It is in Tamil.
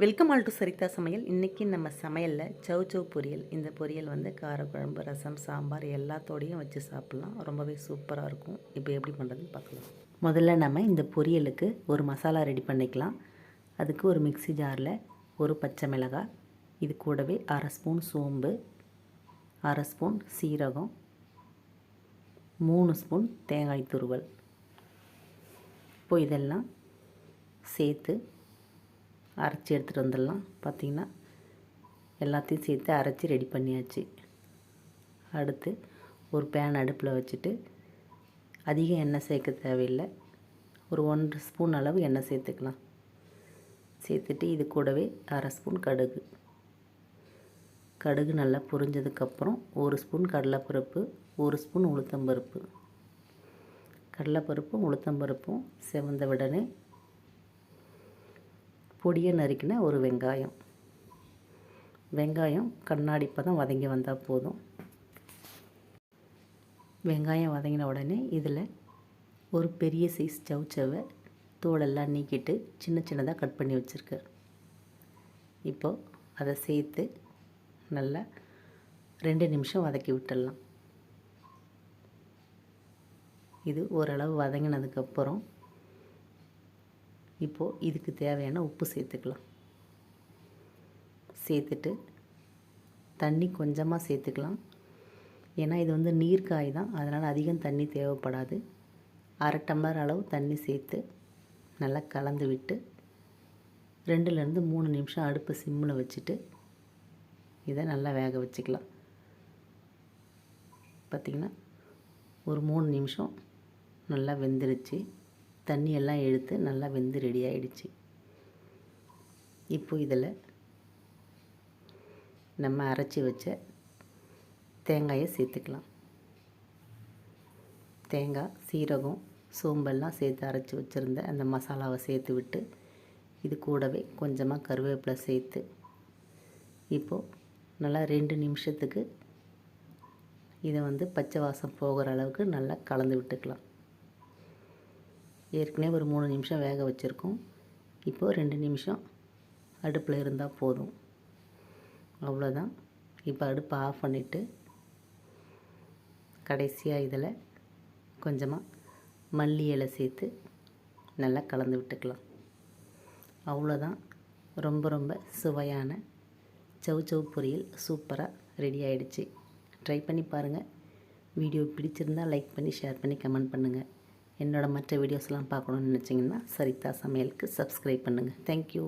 வெல்கம் ஆல் டு சரிதா சமையல். இன்றைக்கி நம்ம சமையலில் சௌ பொரியல். இந்த பொரியல் வந்து காரக்குழம்பு, ரசம், சாம்பார் எல்லாத்தோடையும் வச்சு சாப்பிட்லாம். ரொம்பவே சூப்பராக இருக்கும். இப்போ எப்படி பண்ணுறதுன்னு பார்க்கலாம். முதல்ல நம்ம இந்த பொரியலுக்கு ஒரு மசாலா ரெடி பண்ணிக்கலாம். அதுக்கு ஒரு மிக்ஸி ஜாரில் ஒரு பச்சை மிளகாய், இது கூடவே அரை ஸ்பூன் சோம்பு, அரை ஸ்பூன் சீரகம், 3 ஸ்பூன் தேங்காய் துருவல். இப்போ இதெல்லாம் சேர்த்து அரைச்சி எடுத்துகிட்டு வந்துடலாம். பார்த்திங்கன்னா எல்லாத்தையும் சேர்த்து அரைச்சி ரெடி பண்ணியாச்சு. அடுத்து ஒரு பேன் அடுப்பில் வச்சுட்டு அதிக எண்ணெய் சேர்க்க தேவையில்லை. ஒரு 1 ஸ்பூன் அளவு எண்ணெய் சேர்த்துக்கலாம். சேர்த்துட்டு இது கூடவே அரை ஸ்பூன் கடுகு. கடுகு நல்லா பொரிஞ்சதுக்கப்புறம் 1 ஸ்பூன் கடலைப்பருப்பு, 1 ஸ்பூன் உளுத்தம்பருப்பு. கடலைப்பருப்பும் உளுத்தம்பருப்பும் செவந்த உடனே பொடியை நறுக்கின ஒரு வெங்காயம் கண்ணாடி பதம் வதங்கி வந்தால் போதும். வெங்காயம் வதங்கின உடனே இதில் ஒரு பெரிய சைஸ் சவுச்சவை தோலெல்லாம் நீக்கிட்டு சின்னதாக கட் பண்ணி வச்சுருக்கேன். இப்போது அதை சேர்த்து நல்லா 2 நிமிஷம் வதக்கி விட்டுடலாம். இது ஓரளவு வதங்கினதுக்கப்புறம் இப்போது இதுக்கு தேவையான உப்பு சேர்த்துக்கலாம். சேர்த்துட்டு தண்ணி கொஞ்சமாக சேர்த்துக்கலாம். ஏன்னா இது வந்து நீர்க்காய் தான், அதனால் அதிகம் தண்ணி தேவைப்படாது. அரை டம்ளர் அளவு தண்ணி சேர்த்து நல்லா கலந்து விட்டு 2லேருந்து 3 நிமிஷம் அடுப்பு சிம்மில் வச்சுட்டு இதை நல்லா வேக வச்சுக்கலாம். பார்த்திங்கன்னா ஒரு 3 நிமிஷம் நல்லா வெந்துருச்சு. தண்ணியெல்லாம் எடுத்து நல்லா வெந்து ரெடி ஆகிடுச்சு. இப்போ இதில் நம்ம அரைச்சி வச்ச தேங்காயை சேர்த்துக்கலாம். தேங்காய், சீரகம், சோம்பெல்லாம் சேர்த்து அரைச்சி வச்சுருந்த அந்த மசாலாவை சேர்த்து விட்டு இது கூடவே கொஞ்சமாக கருவேப்பிலை சேர்த்து இப்போது நல்லா 2 நிமிஷத்துக்கு இதை வந்து பச்சை வாசம் போகிற அளவுக்கு நல்லா கலந்து விட்டுக்கலாம். ஏற்கனவே ஒரு 3 நிமிஷம் வேக வச்சுருக்கோம். இப்போது 2 நிமிஷம் அடுப்பில் இருந்தால் போதும். அவ்வளோதான். இப்போ அடுப்பை ஆஃப் பண்ணிவிட்டு கடைசியாக இதில் கொஞ்சமாக மல்லி இலை சேர்த்து நல்லா கலந்து விட்டுக்கலாம். அவ்வளோதான். ரொம்ப சுவையான சௌ பொரியல் சூப்பராக ரெடி ஆகிடுச்சு. ட்ரை பண்ணி பாருங்கள். வீடியோ பிடிச்சிருந்தால் லைக் பண்ணி, ஷேர் பண்ணி, கமெண்ட் பண்ணுங்கள். என்னோடய மற்ற வீடியோஸ்லாம் பார்க்கணுன்னு நினச்சிங்கன்னா சரிதா சமையலுக்கு சப்ஸ்கிரைப் பண்ணுங்கள். தேங்க்யூ.